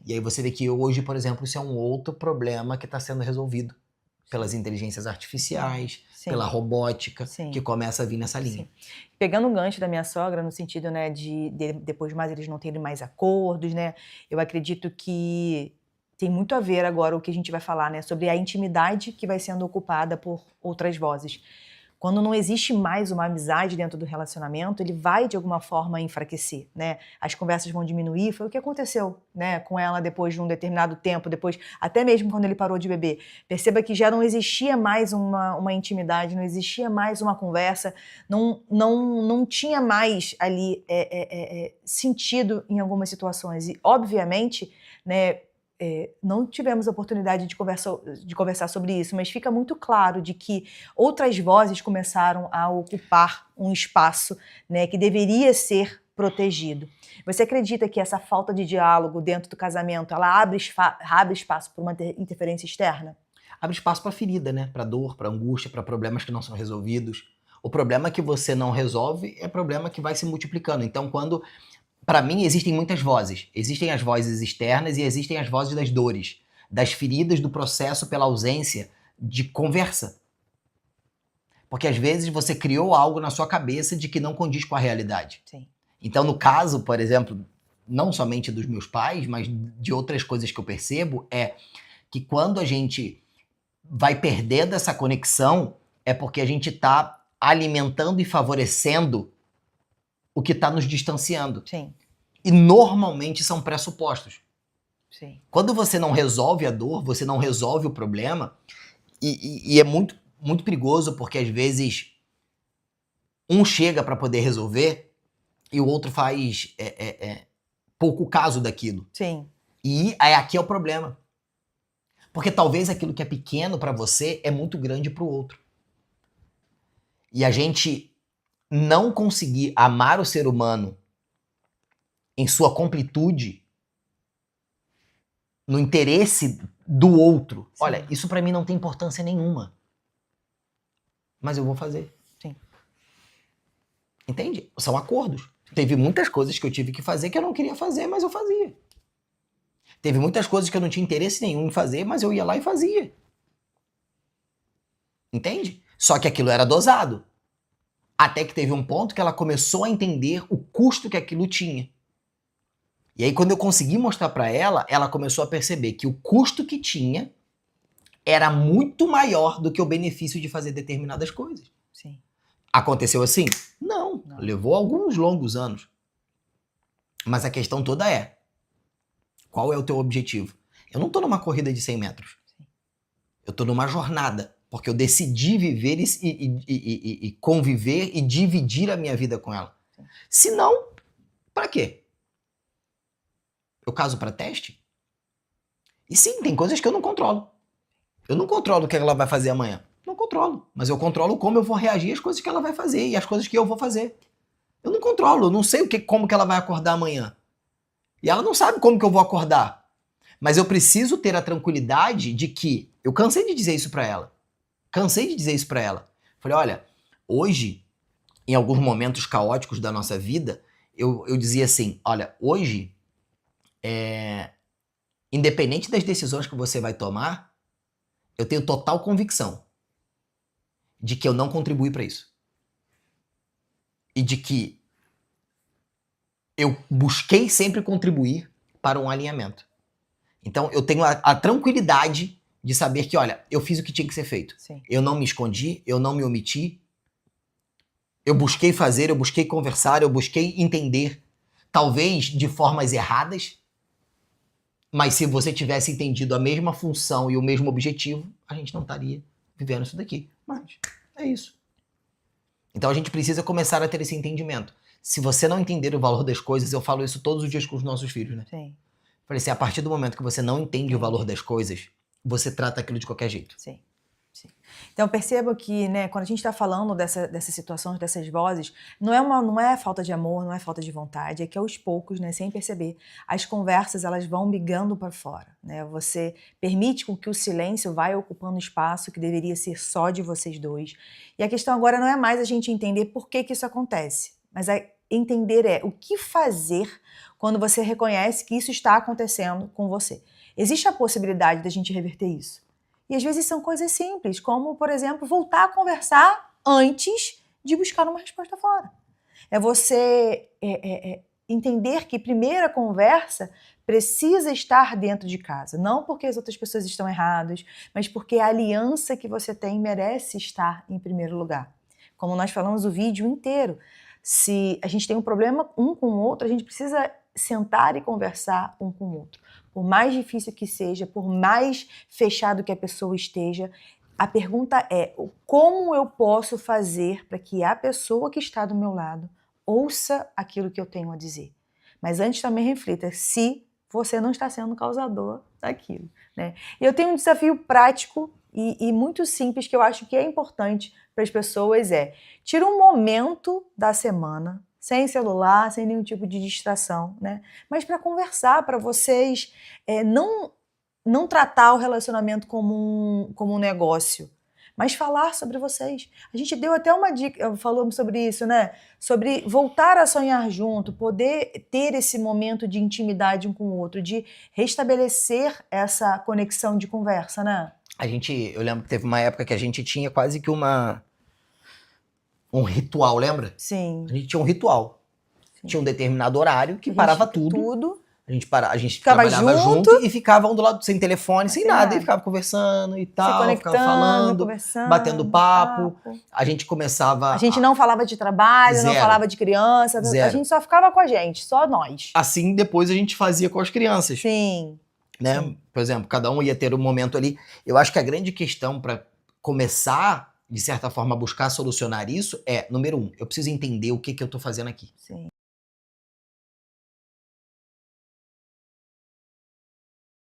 E aí você vê que hoje, por exemplo, isso é um outro problema que está sendo resolvido pelas inteligências artificiais, Sim. pela robótica, Sim. que começa a vir nessa linha. Sim. Pegando o gancho da minha sogra, no sentido, né, depois mais eles não terem mais acordos, né, eu acredito que tem muito a ver agora o que a gente vai falar, né, sobre a intimidade que vai sendo ocupada por outras vozes. Quando não existe mais uma amizade dentro do relacionamento, ele vai de alguma forma enfraquecer, né? As conversas vão diminuir, foi o que aconteceu, né, com ela depois de um determinado tempo, depois, até mesmo quando ele parou de beber. Perceba que já não existia mais uma intimidade, não existia mais uma conversa, não tinha mais ali sentido em algumas situações. E, obviamente, né, não tivemos a oportunidade de conversar sobre isso, mas fica muito claro de que outras vozes começaram a ocupar um espaço, né, que deveria ser protegido. Você acredita que essa falta de diálogo dentro do casamento, ela abre espaço para uma interferência externa? Abre espaço para ferida, né? Para dor, para angústia, para problemas que não são resolvidos. O problema que você não resolve é problema que vai se multiplicando. Então, para mim, existem muitas vozes. Existem as vozes externas e existem as vozes das dores, das feridas do processo pela ausência de conversa. Porque às vezes você criou algo na sua cabeça de que não condiz com a realidade. Sim. Então, no caso, por exemplo, não somente dos meus pais, mas de outras coisas que eu percebo, é que quando a gente vai perdendo essa conexão, é porque a gente está alimentando e favorecendo o que está nos distanciando. Sim. E normalmente são pressupostos. Sim. Quando você não resolve a dor, você não resolve o problema, e é muito, muito perigoso, porque às vezes um chega para poder resolver e o outro faz pouco caso daquilo. Sim. E aqui é o problema. Porque talvez aquilo que é pequeno para você é muito grande para o outro. E a gente não conseguir amar o ser humano em sua completude, no interesse do outro. Sim. Olha, isso para mim não tem importância nenhuma. Mas eu vou fazer. Sim. Entende? São acordos. Sim. Teve muitas coisas que eu tive que fazer que eu não queria fazer, mas eu fazia. Teve muitas coisas que eu não tinha interesse nenhum em fazer, mas eu ia lá e fazia. Entende? Só que aquilo era dosado. Até que teve um ponto que ela começou a entender o custo que aquilo tinha. E aí, quando eu consegui mostrar para ela, ela começou a perceber que o custo que tinha era muito maior do que o benefício de fazer determinadas coisas. Sim. Aconteceu assim? Não. Levou alguns longos anos. Mas a questão toda é, qual é o teu objetivo? Eu não tô numa corrida de 100 metros. Sim. Eu tô numa jornada. Porque eu decidi viver e conviver e dividir a minha vida com ela. Sim. Se não, pra quê? Eu caso pra teste? E sim, tem coisas que eu não controlo. Eu não controlo o que ela vai fazer amanhã. Não controlo. Mas eu controlo como eu vou reagir às coisas que ela vai fazer e às coisas que eu vou fazer. Eu não controlo, eu não sei como que ela vai acordar amanhã. E ela não sabe como que eu vou acordar. Mas eu preciso ter a tranquilidade de que... Eu cansei de dizer isso pra ela. Falei, olha, hoje, em alguns momentos caóticos da nossa vida, eu dizia assim, olha, hoje, independente das decisões que você vai tomar, eu tenho total convicção de que eu não contribuí para isso. E de que eu busquei sempre contribuir para um alinhamento. Então, eu tenho a tranquilidade de saber que, olha, eu fiz o que tinha que ser feito. Sim. Eu não me escondi, eu não me omiti. Eu busquei fazer, eu busquei conversar, eu busquei entender, talvez de formas erradas, mas se você tivesse entendido a mesma função e o mesmo objetivo, a gente não estaria vivendo isso daqui. Mas é isso. Então a gente precisa começar a ter esse entendimento. Se você não entender o valor das coisas, eu falo isso todos os dias com os nossos filhos, né? Sim. Falei assim, a partir do momento que você não entende o valor das coisas, você trata aquilo de qualquer jeito. Sim. Sim. Então perceba que, né, quando a gente está falando dessas situações, dessas vozes, não é falta de amor, não é falta de vontade, é que aos poucos, né, sem perceber, as conversas elas vão migrando para fora, né? Você permite com que o silêncio vai ocupando espaço que deveria ser só de vocês dois. E a questão agora não é mais a gente entender por que isso acontece, mas é entender o que fazer quando você reconhece que isso está acontecendo com você. Existe a possibilidade da gente reverter isso. E às vezes são coisas simples, como, por exemplo, voltar a conversar antes de buscar uma resposta fora. É você entender que primeira conversa precisa estar dentro de casa. Não porque as outras pessoas estão erradas, mas porque a aliança que você tem merece estar em primeiro lugar. Como nós falamos o vídeo inteiro, se a gente tem um problema um com o outro, a gente precisa sentar e conversar um com o outro. Por mais difícil que seja, por mais fechado que a pessoa esteja, a pergunta é: como eu posso fazer para que a pessoa que está do meu lado ouça aquilo que eu tenho a dizer? Mas antes também reflita se você não está sendo causador daquilo, né? E eu tenho um desafio prático e muito simples que eu acho que é importante para as pessoas: tira um momento da semana, sem celular, sem nenhum tipo de distração, né? Mas para conversar, para vocês não tratar o relacionamento como um negócio, mas falar sobre vocês. A gente deu até uma dica, falamos sobre isso, né? Sobre voltar a sonhar junto, poder ter esse momento de intimidade um com o outro, de restabelecer essa conexão de conversa, né? Eu lembro que teve uma época que a gente tinha quase que um ritual, lembra? Sim. A gente tinha um ritual. Sim. Tinha um determinado horário que parava tudo. A gente trabalhava junto e ficava um do lado sem telefone, sem nada. E ficava conversando e tal, ficava falando, batendo papo. A gente começava... A gente não falava de trabalho, não falava de criança. A gente só ficava com a gente, só nós. Assim, depois a gente fazia com as crianças. Sim. Né? Sim. Por exemplo, cada um ia ter um momento ali. Eu acho que a grande questão para começar, de certa forma, a buscar solucionar isso é, número 1, eu preciso entender o que eu tô fazendo aqui. Sim.